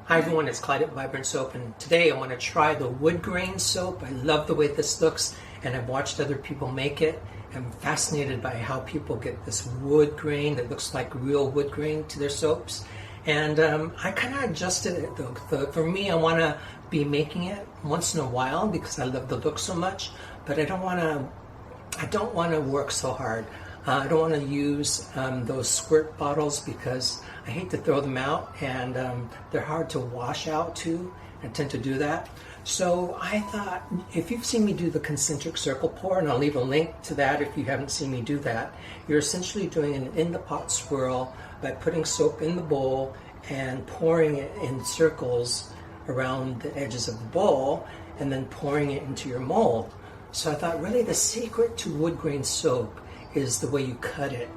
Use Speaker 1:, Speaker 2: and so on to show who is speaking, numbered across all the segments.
Speaker 1: Hi everyone, it's Clyde at Vibrant Soap, and today I want to try the wood grain soap. I love the way this looks, and I've watched other people make it. I'm fascinated by how people get this wood grain that looks like real wood grain to their soaps. And I kind of adjusted it though. For me, I want to be making it once in a while because I love the look so much, but I don't want to work so hard. I don't want to use those squirt bottles because I hate to throw them out, and they're hard to wash out too. I tend to do that. So I thought, if you've seen me do the concentric circle pour, and I'll leave a link to that if you haven't seen me do that, you're essentially doing an in-the-pot swirl by putting soap in the bowl and pouring it in circles around the edges of the bowl, and then pouring it into your mold. So I thought, really the secret to wood grain soap is the way you cut it,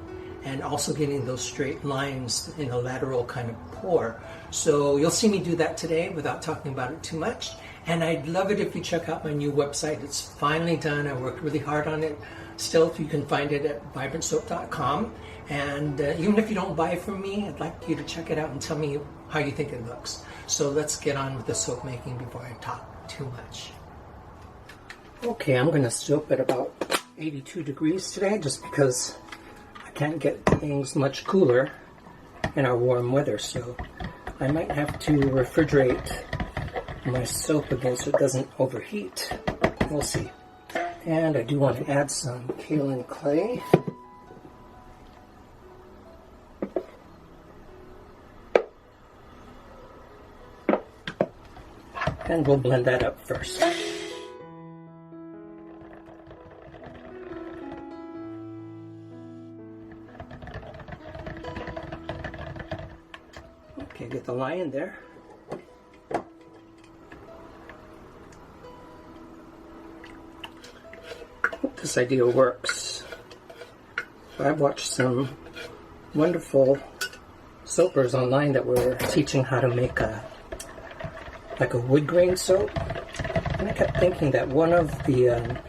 Speaker 1: and also getting those straight lines in a lateral kind of pour. So you'll see me do that today without talking about it too much. And I'd love it if you check out my new website. It's finally done. I worked really hard on it. Still, you can find it at vibrantsoap.com. And even if you don't buy from me, I'd like you to check it out and tell me how you think it looks. So let's get on with the soap making before I talk too much. Okay, I'm going to soap at about 82 degrees today just because I can't get things much cooler in our warm weather, so I might have to refrigerate my soap again so it doesn't overheat. We'll see. And I do want to add some kaolin clay. And we'll blend that up first. Okay, get the lye in there. Hope this idea works. I've watched some wonderful soapers online that were teaching how to make a wood grain soap. And I kept thinking that one of the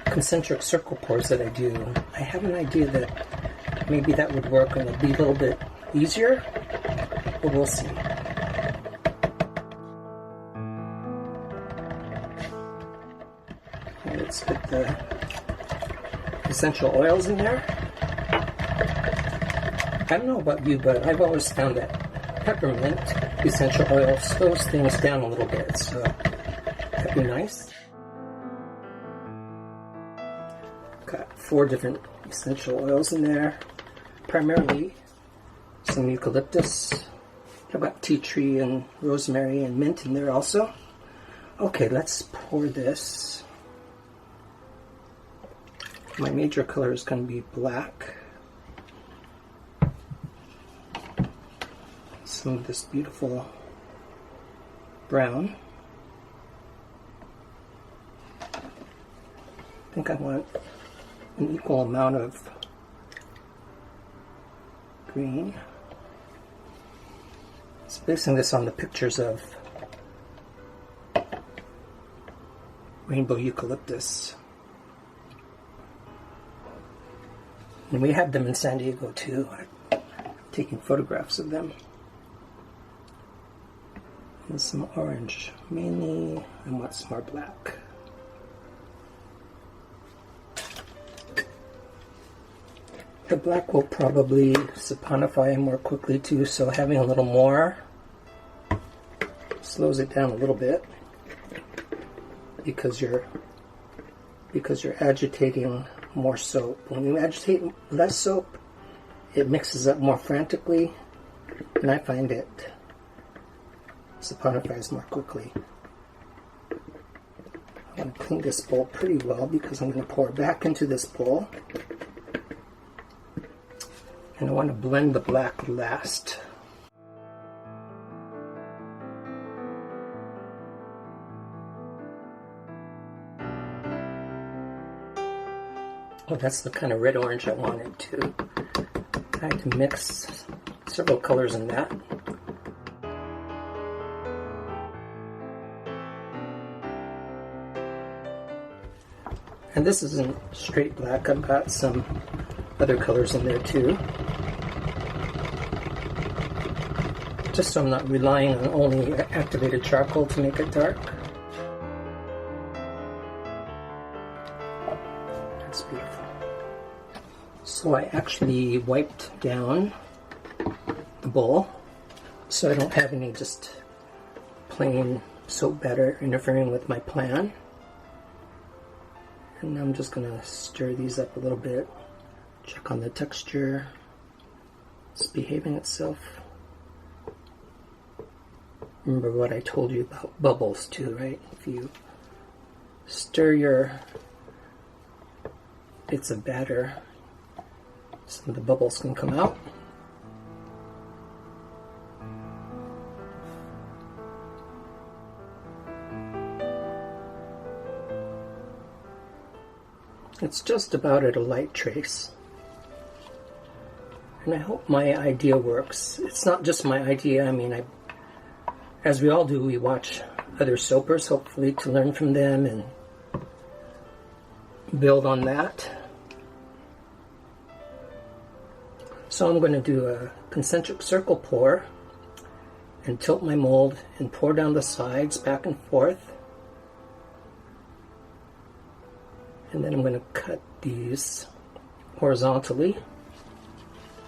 Speaker 1: concentric circle pours that I do, I have an idea that maybe that would work and it'd be a little bit easier. But we'll see. Let's get the essential oils in there. I don't know about you, but I've always found that peppermint essential oil slows things down a little bit, so that'd be nice. Got 4 different essential oils in there, primarily some eucalyptus. I've got tea tree and rosemary and mint in there also. Okay, let's pour this. My major color is going to be black. Some of this beautiful brown. I think I want an equal amount of green. Basing this on the pictures of Rainbow Eucalyptus. And we have them in San Diego too. I'm taking photographs of them. And some orange. Mainly I want some more black. The black will probably saponify more quickly too, so having a little more slows it down a little bit because you're agitating more soap. When you agitate less soap, it mixes up more frantically, and I find it saponifies more quickly. I'm going to clean this bowl pretty well because I'm going to pour back into this bowl. And I want to blend the black last. Oh, that's the kind of red-orange I wanted too. I had to mix several colors in that. And this isn't straight black. I've got some other colors in there too. just so I'm not relying on only activated charcoal to make it dark. That's beautiful. So I actually wiped down the bowl so I don't have any just plain soap batter interfering with my plan. And I'm just going to stir these up a little bit, check on the texture. It's behaving itself. Remember what I told you about bubbles too, right? If you stir your bits of batter, some of the bubbles can come out. It's just about at a light trace. And I hope my idea works. It's not just my idea. I mean, as we all do, we watch other soapers, hopefully, to learn from them and build on that. So I'm going to do a concentric circle pour and tilt my mold and pour down the sides back and forth. And then I'm going to cut these horizontally.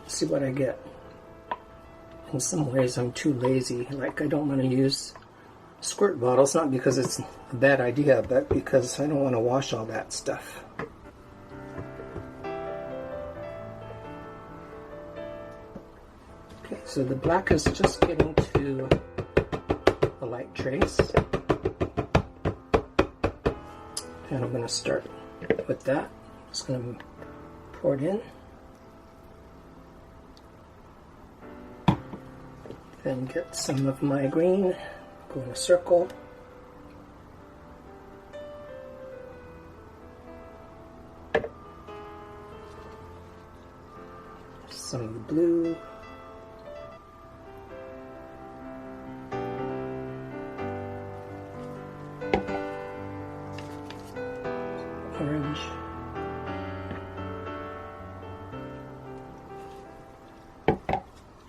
Speaker 1: See what I get. In some ways I'm too lazy, like I don't want to use squirt bottles, not because it's a bad idea, but because I don't want to wash all that stuff. Okay, so the black is just getting to a light trace. And I'm going to start with that. Just going to pour it in. Then get some of my green, go in a circle. Some of the blue. Orange.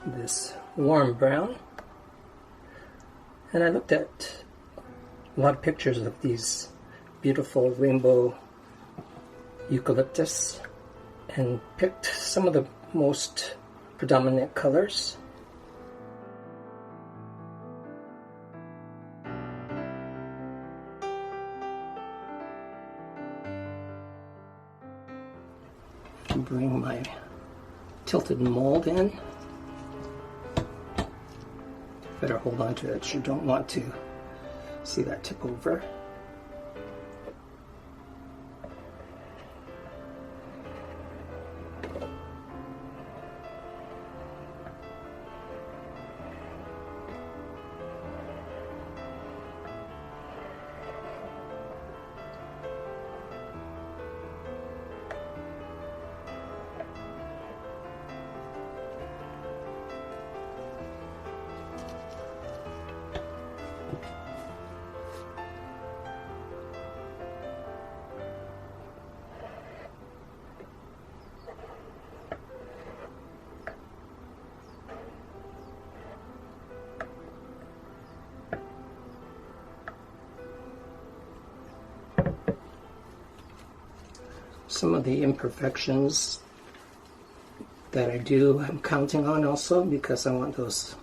Speaker 1: This warm brown. And I looked at a lot of pictures of these beautiful rainbow eucalyptus and picked some of the most predominant colors. Bring my tilted mold in. Better hold on to it. You don't want to see that tip over. Some of the imperfections that I do, I'm counting on also because I want those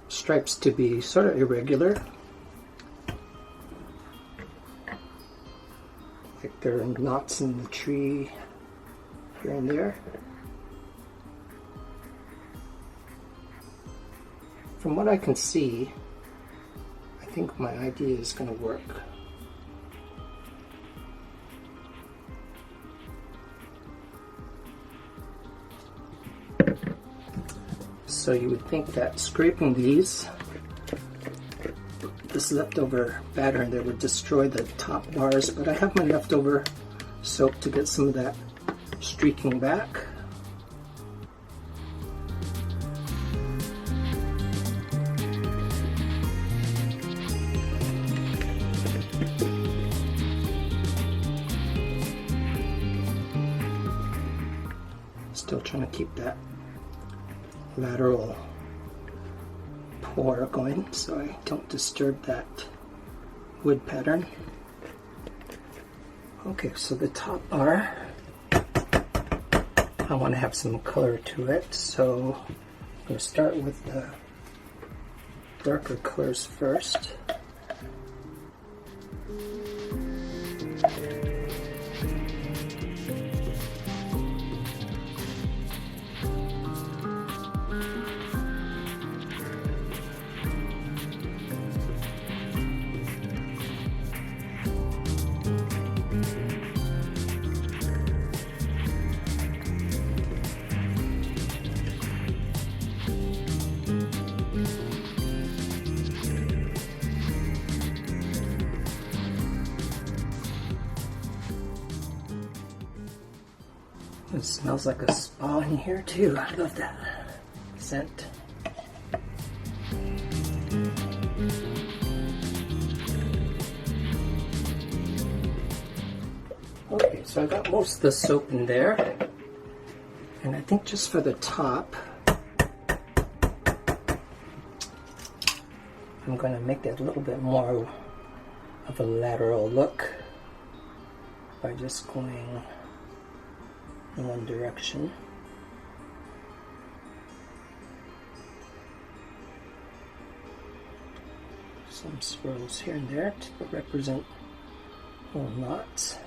Speaker 1: stripes to be sort of irregular. Like there are knots in the tree here and there. From what I can see, I think my idea is going to work. So you would think that scraping these, this leftover batter in there would destroy the top bars, but I have my leftover soap to get some of that streaking back. Still trying to keep that lateral pour going so I don't disturb that wood pattern. Okay, so the top bar, I want to have some color to it, so I'm going to start with the darker colors first. It smells like a spa in here too. I love that scent. Okay, so I got most of the soap in there. And I think just for the top, I'm going to make it a little bit more of a lateral look by just going in one direction. Some swirls here and there to represent little knots.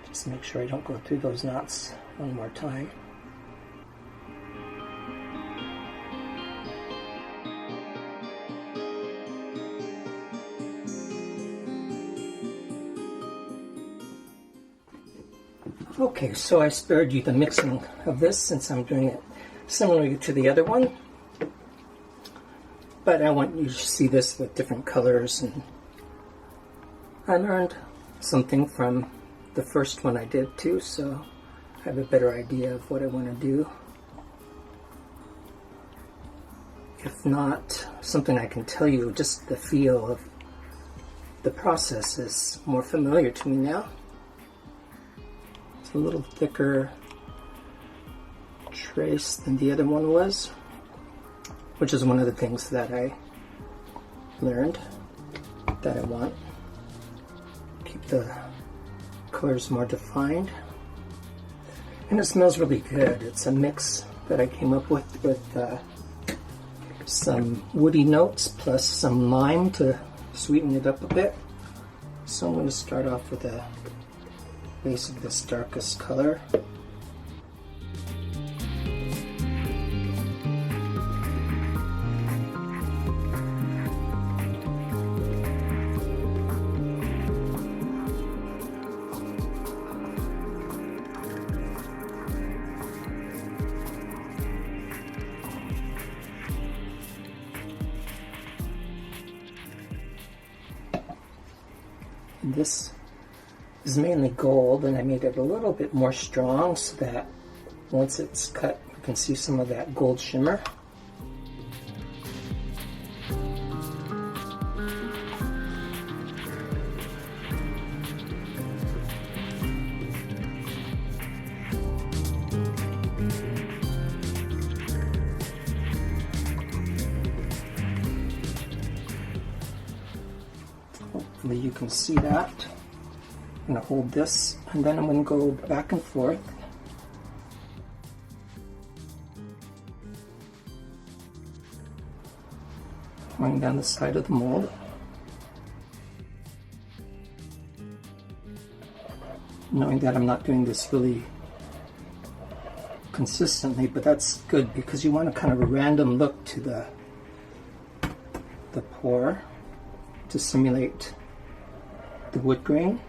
Speaker 1: Just make sure I don't go through those knots one more time. Okay, so I spared you the mixing of this since I'm doing it similarly to the other one. But I want you to see this with different colors, and I learned something from the first one I did too, so I have a better idea of what I want to do. If not something I can tell you, just the feel of the process is more familiar to me now. A little thicker trace than the other one was, which is one of the things that I learned that I want. Keep the colors more defined. And it smells really good. It's a mix that I came up with some woody notes plus some lime to sweeten it up a bit. So I'm going to start off with a base of this darkest color. And this is mainly gold, and I made it a little bit more strong so that once it's cut you can see some of that gold shimmer. Hopefully you can see that. I'm going to hold this, and then I'm going to go back and forth. Going down the side of the mold. Knowing that I'm not doing this really consistently, but that's good because you want a kind of a random look to the pour to simulate the wood grain.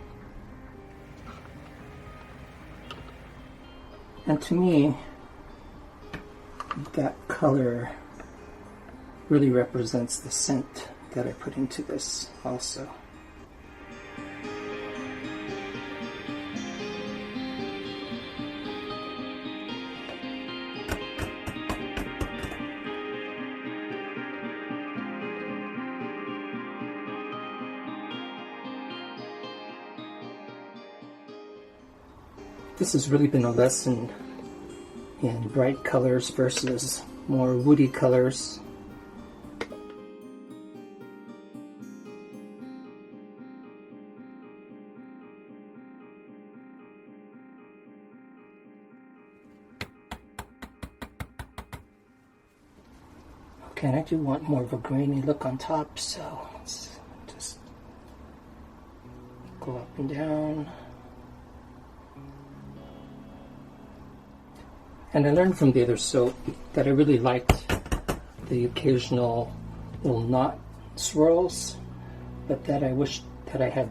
Speaker 1: And to me, that color really represents the scent that I put into this also. This has really been a lesson in bright colors versus more woody colors. Okay, and I do want more of a grainy look on top, so let's just go up and down. And I learned from the other soap that I really liked the occasional little knot swirls, but that I wish that I had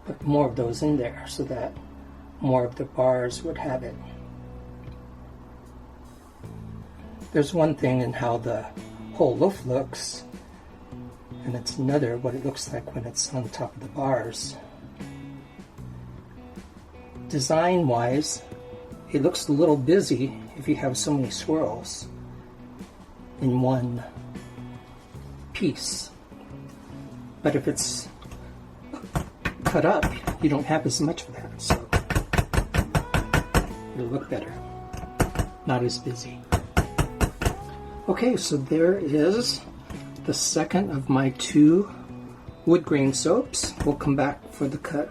Speaker 1: put more of those in there so that more of the bars would have it. There's one thing in how the whole loaf looks, and it's another what it looks like when it's on top of the bars. Design-wise, it looks a little busy if you have so many swirls in one piece. But if it's cut up, you don't have as much of that, so it'll look better. Not as busy. Okay, so there is the second of my 2 wood grain soaps. We'll come back for the cut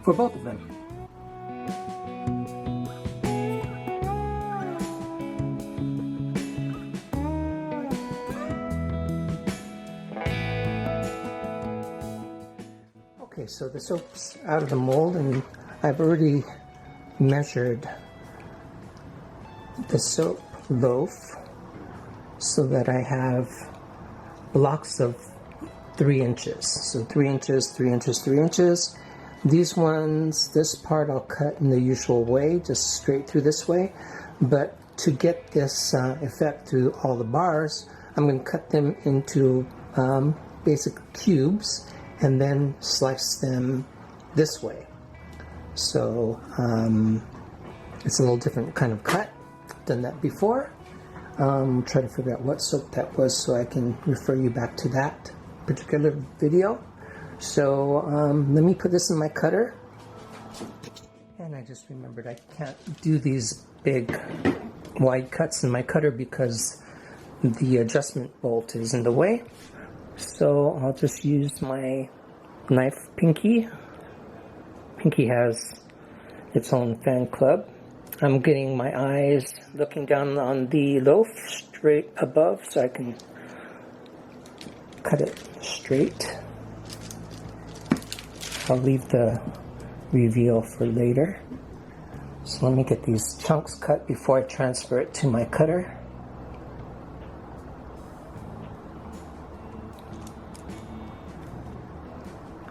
Speaker 1: for both of them. Okay, so the soap's out of the mold, and I've already measured the soap loaf so that I have blocks of 3 inches. So 3 inches, 3 inches, 3 inches. These ones, this part I'll cut in the usual way, just straight through this way. But to get this effect through all the bars, I'm going to cut them into basic cubes and then slice them this way. So it's a little different kind of cut. Done that before. Try to figure out what soap that was so I can refer you back to that particular video. So let me put this in my cutter. And I just remembered I can't do these big wide cuts in my cutter because the adjustment bolt is in the way. So I'll just use my knife Pinky. Pinky has its own fan club. I'm getting my eyes looking down on the loaf straight above so I can cut it straight. I'll leave the reveal for later. So let me get these chunks cut before I transfer it to my cutter.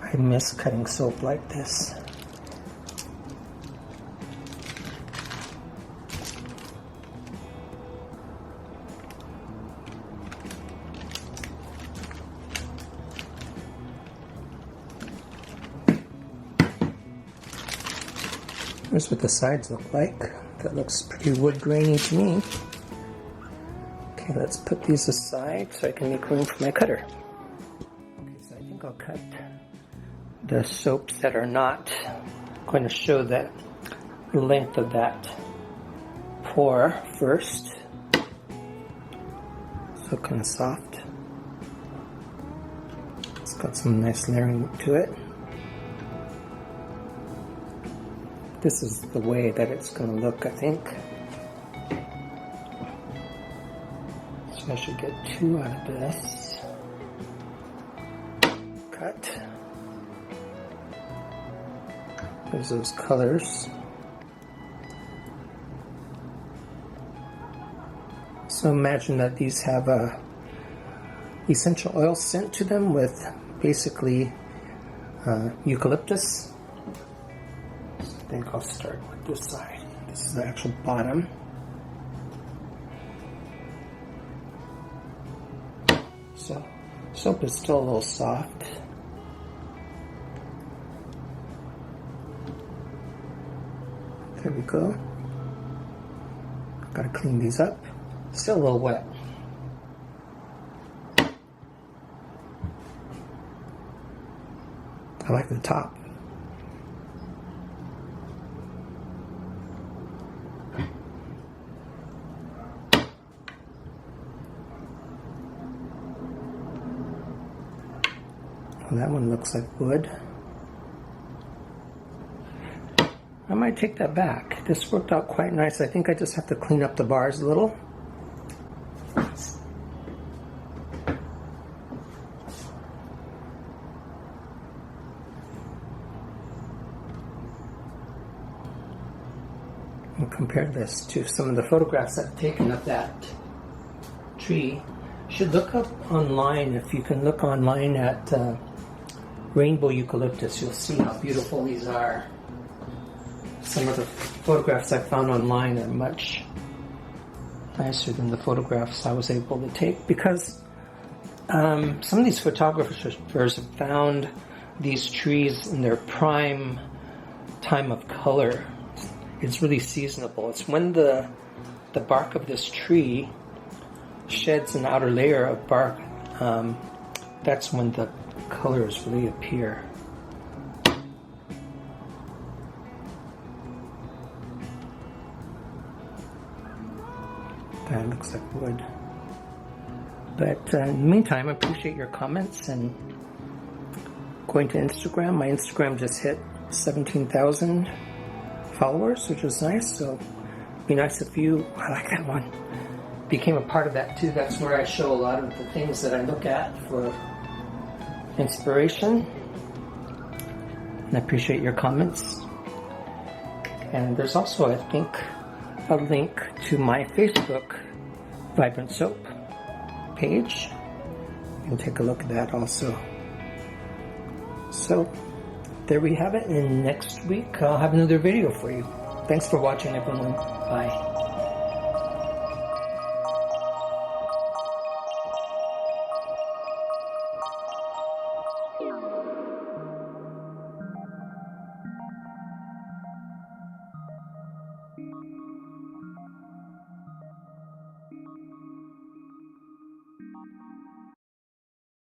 Speaker 1: I miss cutting soap like this. Here's what the sides look like. That looks pretty wood grainy to me. Okay, let's put these aside so I can make room for my cutter. Okay, so I think I'll cut the soaps that are not going to show that length of that pour first. So kind of soft. It's got some nice layering to it. This is the way that it's going to look, I think. So I should get 2 out of this. Cut. There's those colors. So imagine that these have a essential oil scent to them with basically eucalyptus. I think I'll start with this side. This is the actual bottom. So, soap is still a little soft. There we go. Gotta clean these up. Still a little wet. I like the top. That one looks like wood. I might take that back. This worked out quite nice. I think I just have to clean up the bars a little. And compare this to some of the photographs I've taken of that tree. You should look up online. If you can look online at Rainbow Eucalyptus, you'll see how beautiful these are. Some of the photographs I found online are much nicer than the photographs I was able to take, because some of these photographers have found these trees in their prime time of color. It's really seasonable. It's when the bark of this tree sheds an outer layer of bark. That's when the colors really appear. That looks like wood. But in the meantime, I appreciate your comments and going to Instagram. My Instagram just hit 17,000 followers, which was nice. So it'd be nice if you, I like that one, became a part of that too. That's where I show a lot of the things that I look at for inspiration. And I appreciate your comments. And there's also, I think, a link to my Facebook Vibrant Soap page. You can take a look at that also. So there we have it, and next week I'll have another video for you. Thanks for watching, everyone. Bye.